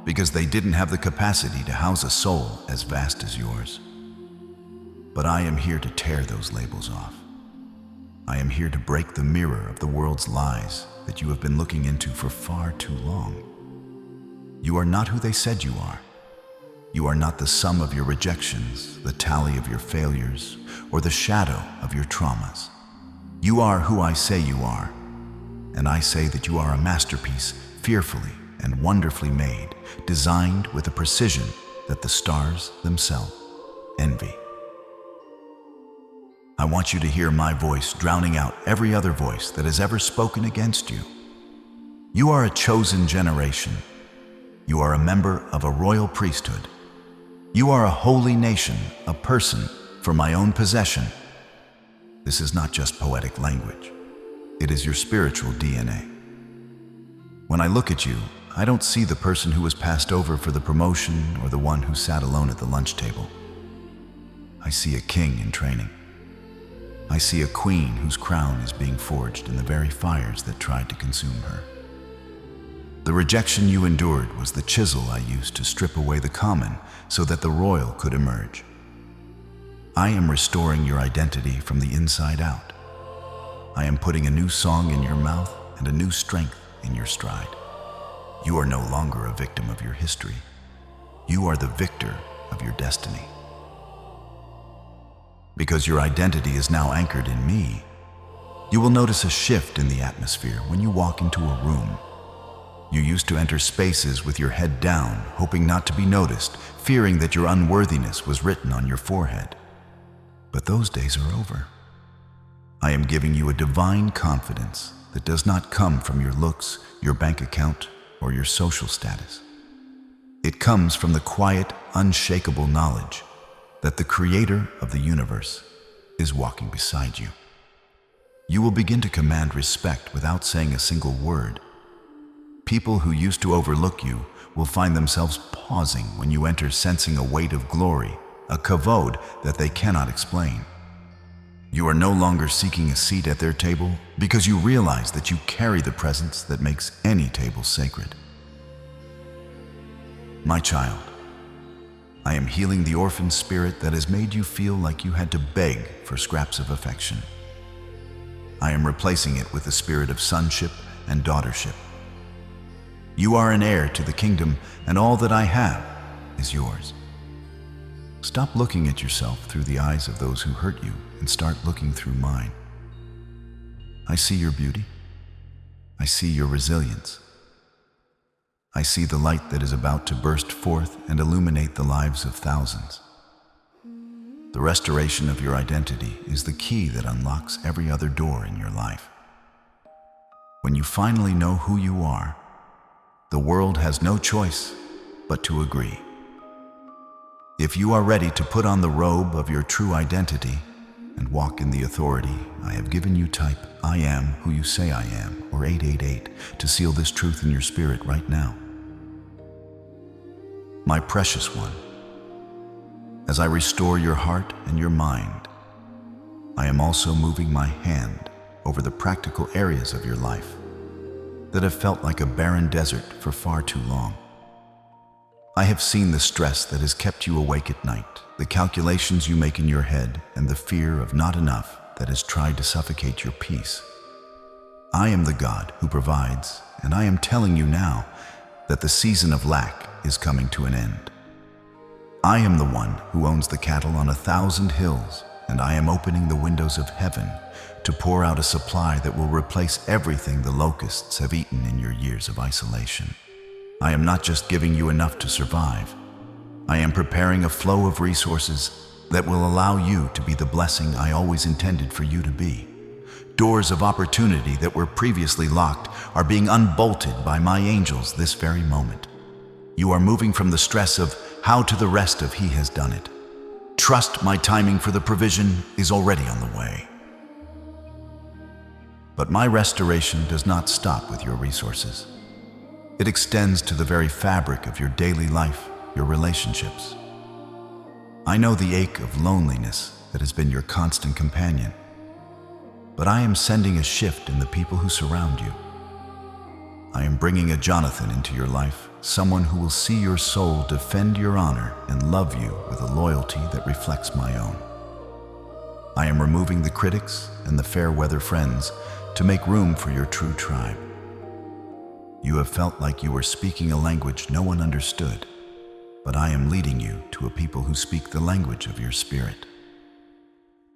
because they didn't have the capacity to house a soul as vast as yours. But I am here to tear those labels off. I am here to break the mirror of the world's lies that you have been looking into for far too long. You are not who they said you are. You are not the sum of your rejections, the tally of your failures, or the shadow of your traumas. You are who I say you are, and I say that you are a masterpiece, fearfully and wonderfully made, designed with a precision that the stars themselves envy. I want you to hear my voice drowning out every other voice that has ever spoken against you. You are a chosen generation. You are a member of a royal priesthood. You are a holy nation, a person for my own possession. This is not just poetic language. It is your spiritual DNA. When I look at you, I don't see the person who was passed over for the promotion or the one who sat alone at the lunch table. I see a king in training. I see a queen whose crown is being forged in the very fires that tried to consume her. The rejection you endured was the chisel I used to strip away the common so that the royal could emerge. I am restoring your identity from the inside out. I am putting a new song in your mouth and a new strength in your stride. You are no longer a victim of your history. You are the victor of your destiny. Because your identity is now anchored in me, you will notice a shift in the atmosphere when you walk into a room. You used to enter spaces with your head down, hoping not to be noticed, fearing that your unworthiness was written on your forehead. But those days are over. I am giving you a divine confidence that does not come from your looks, your bank account, or your social status. It comes from the quiet, unshakable knowledge that the Creator of the universe is walking beside you. You will begin to command respect without saying a single word. People who used to overlook you will find themselves pausing when you enter, sensing a weight of glory, a kavod that they cannot explain. You are no longer seeking a seat at their table because you realize that you carry the presence that makes any table sacred. My child, I am healing the orphan spirit that has made you feel like you had to beg for scraps of affection. I am replacing it with the spirit of sonship and daughtership. You are an heir to the kingdom, and all that I have is yours. Stop looking at yourself through the eyes of those who hurt you and start looking through mine. I see your beauty. I see your resilience. I see the light that is about to burst forth and illuminate the lives of thousands. The restoration of your identity is the key that unlocks every other door in your life. When you finally know who you are, the world has no choice but to agree. If you are ready to put on the robe of your true identity and walk in the authority I have given you, type "I am who you say I am" or 888 to seal this truth in your spirit right now. My precious one, as I restore your heart and your mind, I am also moving my hand over the practical areas of your life that have felt like a barren desert for far too long. I have seen the stress that has kept you awake at night, the calculations you make in your head, and the fear of not enough that has tried to suffocate your peace. I am the God who provides, and I am telling you now that the season of lack is coming to an end. I am the one who owns the cattle on 1,000 hills, and I am opening the windows of heaven to pour out a supply that will replace everything the locusts have eaten in your years of isolation. I am not just giving you enough to survive. I am preparing a flow of resources that will allow you to be the blessing I always intended for you to be. Doors of opportunity that were previously locked are being unbolted by my angels this very moment. You are moving from the stress of how to the rest of he has done it. Trust my timing, for the provision is already on the way. But my restoration does not stop with your resources. It extends to the very fabric of your daily life, your relationships. I know the ache of loneliness that has been your constant companion, but I am sending a shift in the people who surround you. I am bringing a Jonathan into your life, someone who will see your soul, defend your honor, and love you with a loyalty that reflects my own. I am removing the critics and the fair weather friends to make room for your true tribe. You have felt like you were speaking a language no one understood, but I am leading you to a people who speak the language of your spirit.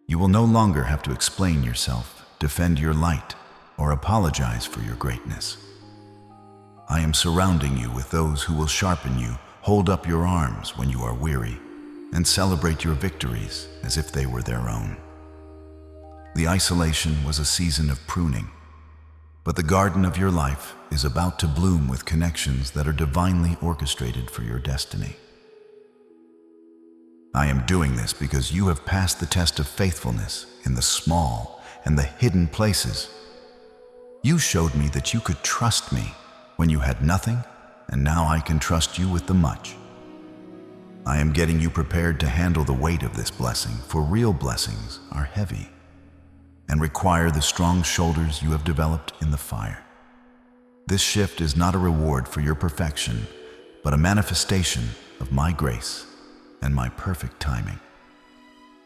You will no longer have to explain yourself, defend your light, or apologize for your greatness. I am surrounding you with those who will sharpen you, hold up your arms when you are weary, and celebrate your victories as if they were their own. The isolation was a season of pruning, but the garden of your life is about to bloom with connections that are divinely orchestrated for your destiny. I am doing this because you have passed the test of faithfulness in the small and the hidden places. You showed me that you could trust me when you had nothing, and now I can trust you with the much. I am getting you prepared to handle the weight of this blessing, for real blessings are heavy and require the strong shoulders you have developed in the fire. This shift is not a reward for your perfection, but a manifestation of my grace and my perfect timing.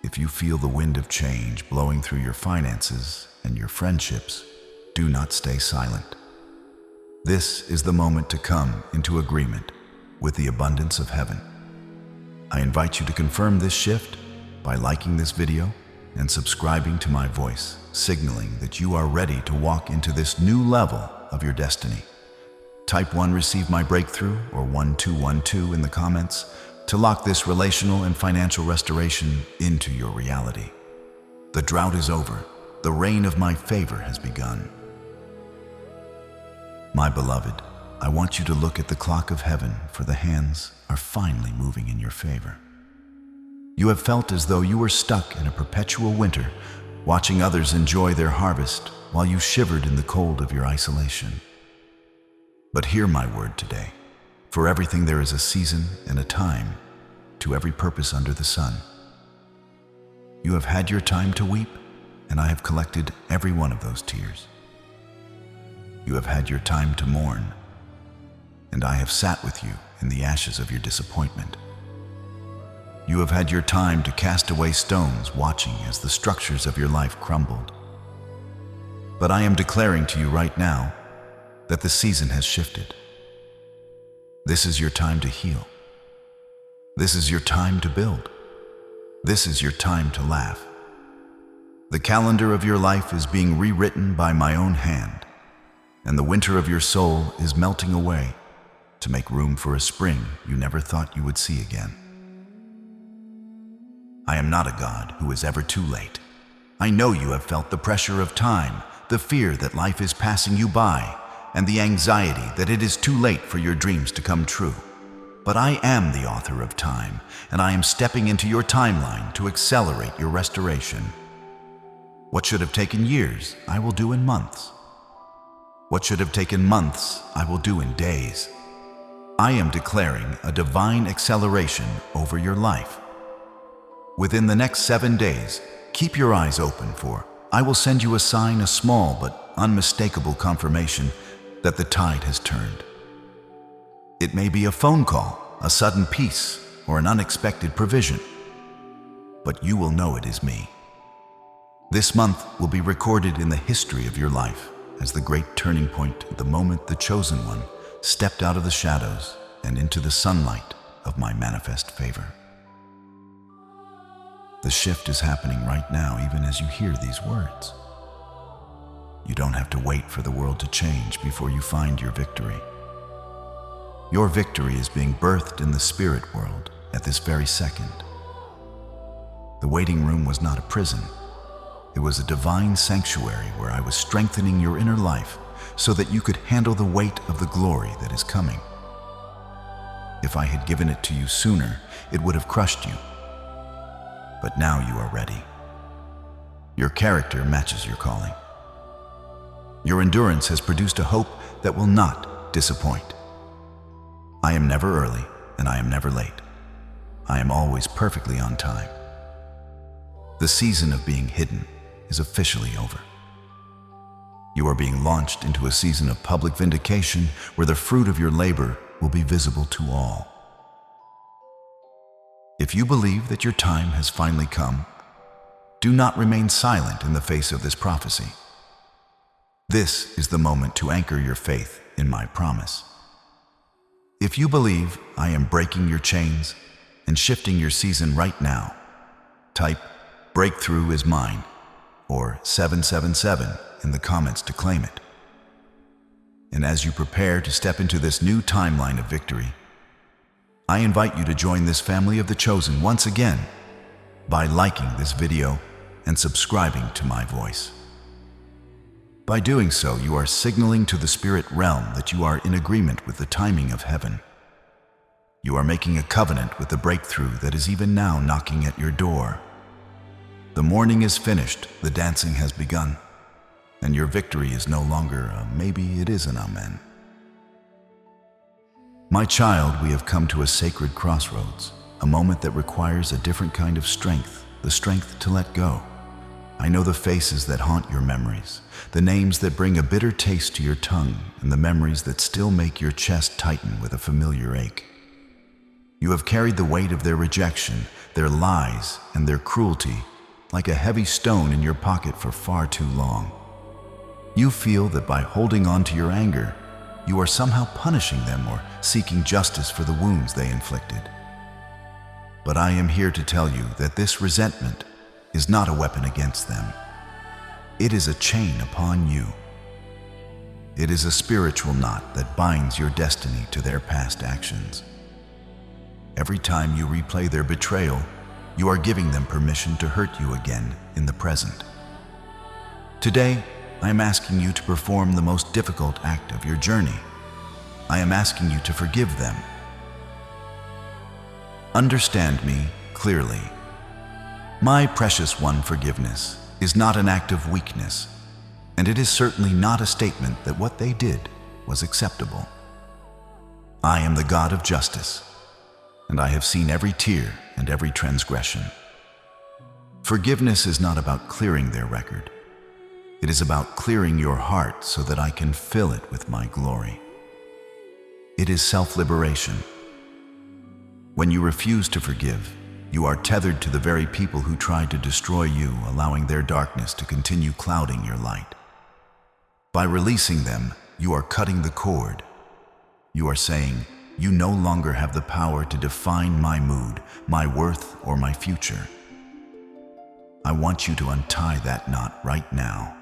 If you feel the wind of change blowing through your finances and your friendships, do not stay silent. This is the moment to come into agreement with the abundance of heaven. I invite you to confirm this shift by liking this video and subscribing to my voice, signaling that you are ready to walk into this new level of your destiny. Type 1 receive my breakthrough or 1212 in the comments to lock this relational and financial restoration into your reality. The drought is over. The reign of my favor has begun. My beloved, I want you to look at the clock of heaven, for the hands are finally moving in your favor. You have felt as though you were stuck in a perpetual winter, watching others enjoy their harvest while you shivered in the cold of your isolation. But hear my word today. For everything there is a season and a time, to every purpose under the sun. You have had your time to weep, and I have collected every one of those tears. You have had your time to mourn, and I have sat with you in the ashes of your disappointment. You have had your time to cast away stones, watching as the structures of your life crumbled. But I am declaring to you right now that the season has shifted. This is your time to heal. This is your time to build. This is your time to laugh. The calendar of your life is being rewritten by my own hand, and the winter of your soul is melting away to make room for a spring you never thought you would see again. I am not a God who is ever too late. I know you have felt the pressure of time, the fear that life is passing you by, and the anxiety that it is too late for your dreams to come true. But I am the author of time, and I am stepping into your timeline to accelerate your restoration. What should have taken years, I will do in months. What should have taken months, I will do in days. I am declaring a divine acceleration over your life. Within the next 7 days, keep your eyes open, for I will send you a sign, a small but unmistakable confirmation that the tide has turned. It may be a phone call, a sudden peace, or an unexpected provision, but you will know it is me. This month will be recorded in the history of your life as the great turning point, the moment the chosen one stepped out of the shadows and into the sunlight of my manifest favor. The shift is happening right now, even as you hear these words. You don't have to wait for the world to change before you find your victory. Your victory is being birthed in the spirit world at this very second. The waiting room was not a prison. It was a divine sanctuary where I was strengthening your inner life so that you could handle the weight of the glory that is coming. If I had given it to you sooner, it would have crushed you. But now you are ready. Your character matches your calling. Your endurance has produced a hope that will not disappoint. I am never early, and I am never late. I am always perfectly on time. The season of being hidden is officially over. You are being launched into a season of public vindication where the fruit of your labor will be visible to all. If you believe that your time has finally come, do not remain silent in the face of this prophecy. This is the moment to anchor your faith in my promise. If you believe I am breaking your chains and shifting your season right now, type "Breakthrough is mine" or 777 in the comments to claim it. And as you prepare to step into this new timeline of victory, I invite you to join this family of the chosen once again by liking this video and subscribing to my voice. By doing so, you are signaling to the spirit realm that you are in agreement with the timing of heaven. You are making a covenant with the breakthrough that is even now knocking at your door. The mourning is finished, the dancing has begun, and your victory is no longer a maybe, it is an amen. My child, we have come to a sacred crossroads, a moment that requires a different kind of strength, the strength to let go. I know the faces that haunt your memories, the names that bring a bitter taste to your tongue, and the memories that still make your chest tighten with a familiar ache. You have carried the weight of their rejection, their lies, and their cruelty like a heavy stone in your pocket for far too long. You feel that by holding on to your anger, you are somehow punishing them or seeking justice for the wounds they inflicted. But I am here to tell you that this resentment is not a weapon against them. It is a chain upon you. It is a spiritual knot that binds your destiny to their past actions. Every time you replay their betrayal, you are giving them permission to hurt you again in the present. Today, I am asking you to perform the most difficult act of your journey. I am asking you to forgive them. Understand me clearly. My precious one, forgiveness is not an act of weakness, and it is certainly not a statement that what they did was acceptable. I am the God of justice, and I have seen every tear and every transgression. Forgiveness is not about clearing their record. It is about clearing your heart so that I can fill it with my glory. It is self-liberation. When you refuse to forgive, you are tethered to the very people who tried to destroy you, allowing their darkness to continue clouding your light. By releasing them, you are cutting the cord. You are saying, you no longer have the power to define my mood, my worth, or my future. I want you to untie that knot right now.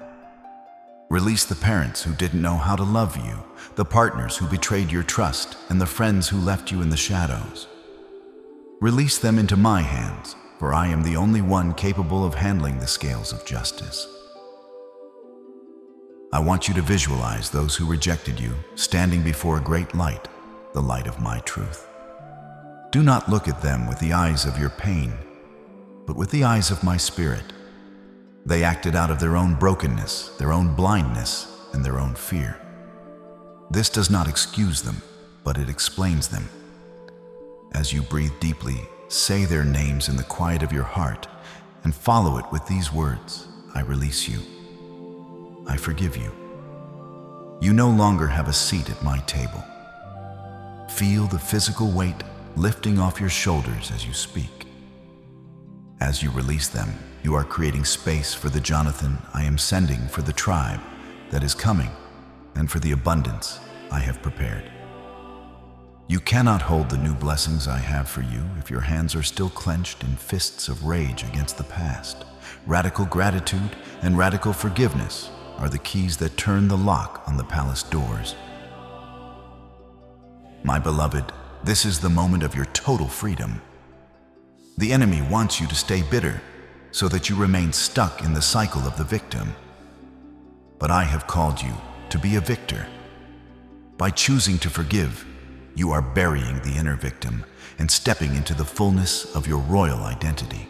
Release the parents who didn't know how to love you, the partners who betrayed your trust, and the friends who left you in the shadows. Release them into my hands, for I am the only one capable of handling the scales of justice. I want you to visualize those who rejected you standing before a great light, the light of my truth. Do not look at them with the eyes of your pain, but with the eyes of my spirit. They acted out of their own brokenness, their own blindness, and their own fear. This does not excuse them, but it explains them. As you breathe deeply, say their names in the quiet of your heart and follow it with these words: I release you. I forgive you. You no longer have a seat at my table. Feel the physical weight lifting off your shoulders as you speak. As you release them, you are creating space for the Jonathan I am sending, for the tribe that is coming, and for the abundance I have prepared. You cannot hold the new blessings I have for you if your hands are still clenched in fists of rage against the past. Radical gratitude and radical forgiveness are the keys that turn the lock on the palace doors. My beloved, this is the moment of your total freedom. The enemy wants you to stay bitter so that you remain stuck in the cycle of the victim. But I have called you to be a victor. By choosing to forgive, you are burying the inner victim and stepping into the fullness of your royal identity.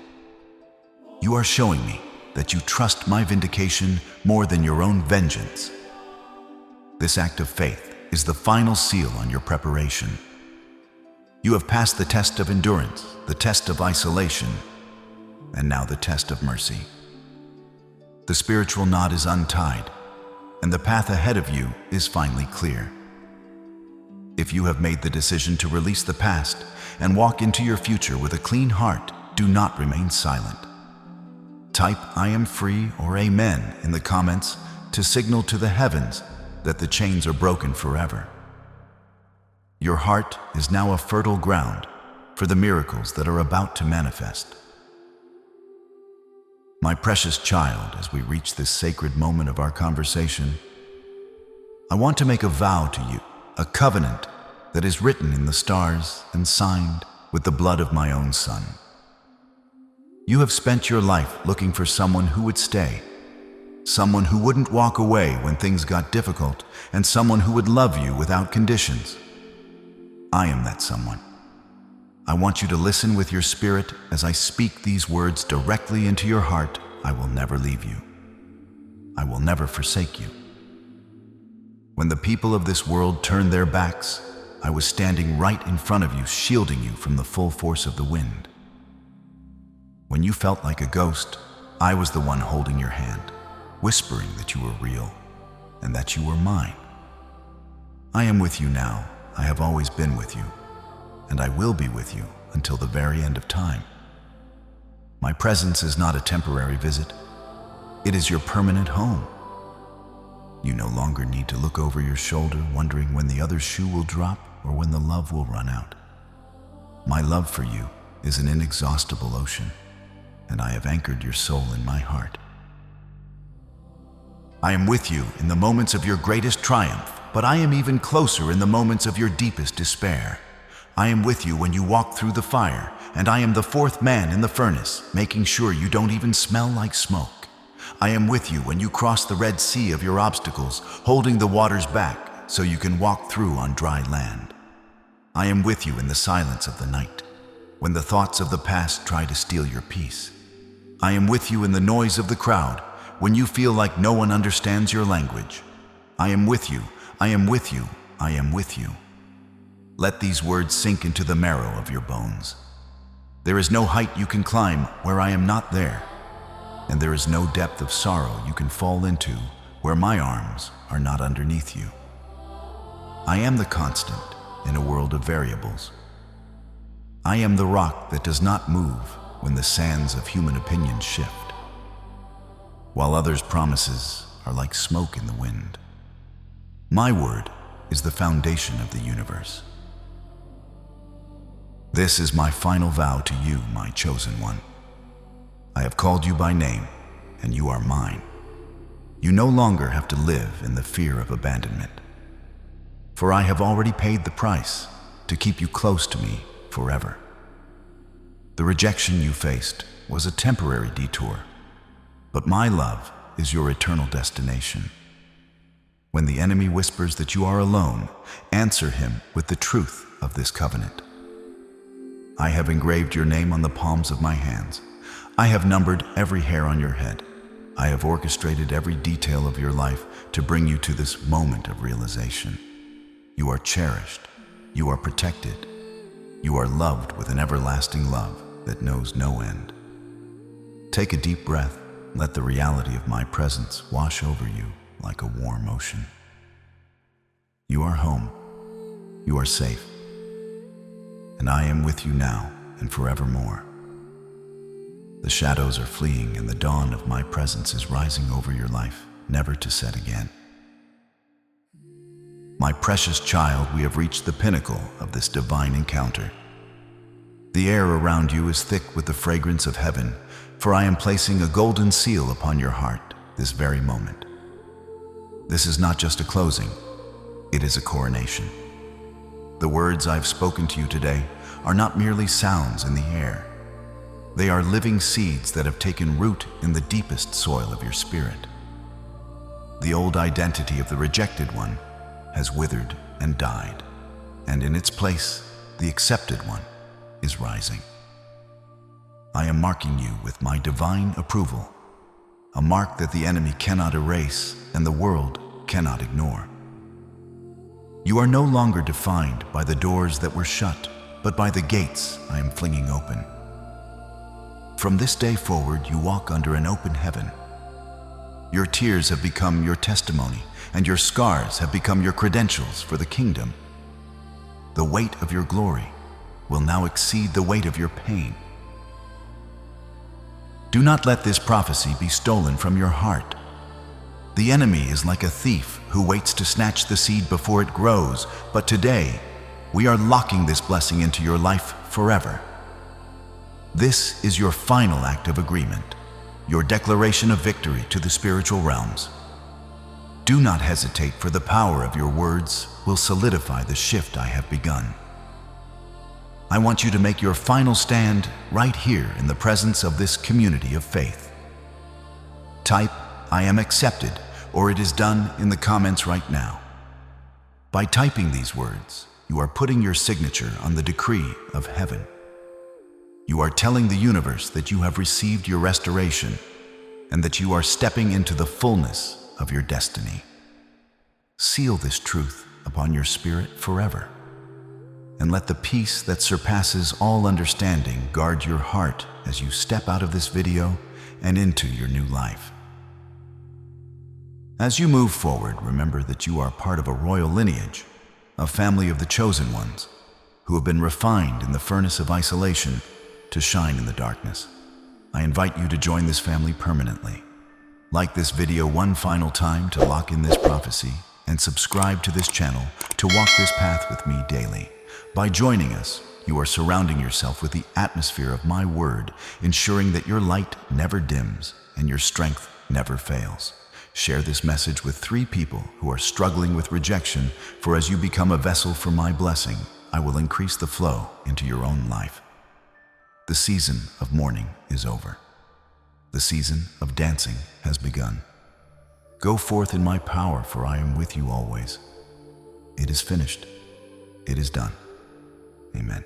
You are showing me that you trust my vindication more than your own vengeance. This act of faith is the final seal on your preparation. You have passed the test of endurance, the test of isolation, and now the test of mercy. The spiritual knot is untied, and the path ahead of you is finally clear. If you have made the decision to release the past and walk into your future with a clean heart, do not remain silent. Type "I am free" or "Amen" in the comments to signal to the heavens that the chains are broken forever. Your heart is now a fertile ground for the miracles that are about to manifest. My precious child, as we reach this sacred moment of our conversation, I want to make a vow to you, a covenant that is written in the stars and signed with the blood of my own son. You have spent your life looking for someone who would stay, someone who wouldn't walk away when things got difficult, and someone who would love you without conditions. I am that someone. I want you to listen with your spirit as I speak these words directly into your heart. I will never leave you. I will never forsake you. When the people of this world turned their backs, I was standing right in front of you, shielding you from the full force of the wind. When you felt like a ghost, I was the one holding your hand, whispering that you were real and that you were mine. I am with you now. I have always been with you, and I will be with you until the very end of time. My presence is not a temporary visit. It is your permanent home. You no longer need to look over your shoulder wondering when the other shoe will drop or when the love will run out. My love for you is an inexhaustible ocean, and I have anchored your soul in my heart. I am with you in the moments of your greatest triumph, but I am even closer in the moments of your deepest despair. I am with you when you walk through the fire, and I am the fourth man in the furnace, making sure you don't even smell like smoke. I am with you when you cross the Red Sea of your obstacles, holding the waters back so you can walk through on dry land. I am with you in the silence of the night, when the thoughts of the past try to steal your peace. I am with you in the noise of the crowd, when you feel like no one understands your language. I am with you, I am with you, I am with you. Let these words sink into the marrow of your bones. There is no height you can climb where I am not there, and there is no depth of sorrow you can fall into where my arms are not underneath you. I am the constant in a world of variables. I am the rock that does not move when the sands of human opinion shift, while others' promises are like smoke in the wind. My word is the foundation of the universe. This is my final vow to you, my chosen one. I have called you by name, and you are mine. You no longer have to live in the fear of abandonment, for I have already paid the price to keep you close to me forever. The rejection you faced was a temporary detour, but my love is your eternal destination. When the enemy whispers that you are alone, answer him with the truth of this covenant. I have engraved your name on the palms of my hands. I have numbered every hair on your head. I have orchestrated every detail of your life to bring you to this moment of realization. You are cherished. You are protected. You are loved with an everlasting love that knows no end. Take a deep breath. Let the reality of my presence wash over you like a warm ocean. You are home. You are safe. And I am with you now and forevermore. The shadows are fleeing and the dawn of my presence is rising over your life, never to set again. My precious child, we have reached the pinnacle of this divine encounter. The air around you is thick with the fragrance of heaven, for I am placing a golden seal upon your heart this very moment. This is not just a closing, it is a coronation. The words I've spoken to you today are not merely sounds in the air. They are living seeds that have taken root in the deepest soil of your spirit. The old identity of the rejected one has withered and died, and in its place, the accepted one is rising. I am marking you with my divine approval, a mark that the enemy cannot erase and the world cannot ignore. You are no longer defined by the doors that were shut, but by the gates I am flinging open. From this day forward, you walk under an open heaven. Your tears have become your testimony, and your scars have become your credentials for the kingdom. The weight of your glory will now exceed the weight of your pain. Do not let this prophecy be stolen from your heart. The enemy is like a thief who waits to snatch the seed before it grows, but today, we are locking this blessing into your life forever. This is your final act of agreement, your declaration of victory to the spiritual realms. Do not hesitate, for the power of your words will solidify the shift I have begun. I want you to make your final stand right here in the presence of this community of faith. Type, "I am accepted," or "it is done" in the comments right now. By typing these words, you are putting your signature on the decree of heaven. You are telling the universe that you have received your restoration and that you are stepping into the fullness of your destiny. Seal this truth upon your spirit forever, and let the peace that surpasses all understanding guard your heart as you step out of this video and into your new life. As you move forward, remember that you are part of a royal lineage, a family of the chosen ones, who have been refined in the furnace of isolation to shine in the darkness. I invite you to join this family permanently. Like this video one final time to lock in this prophecy, and subscribe to this channel to walk this path with me daily. By joining us, you are surrounding yourself with the atmosphere of my word, ensuring that your light never dims and your strength never fails. Share this message with 3 people who are struggling with rejection, for as you become a vessel for my blessing, I will increase the flow into your own life. The season of mourning is over. The season of dancing has begun. Go forth in my power, for I am with you always. It is finished. It is done. Amen.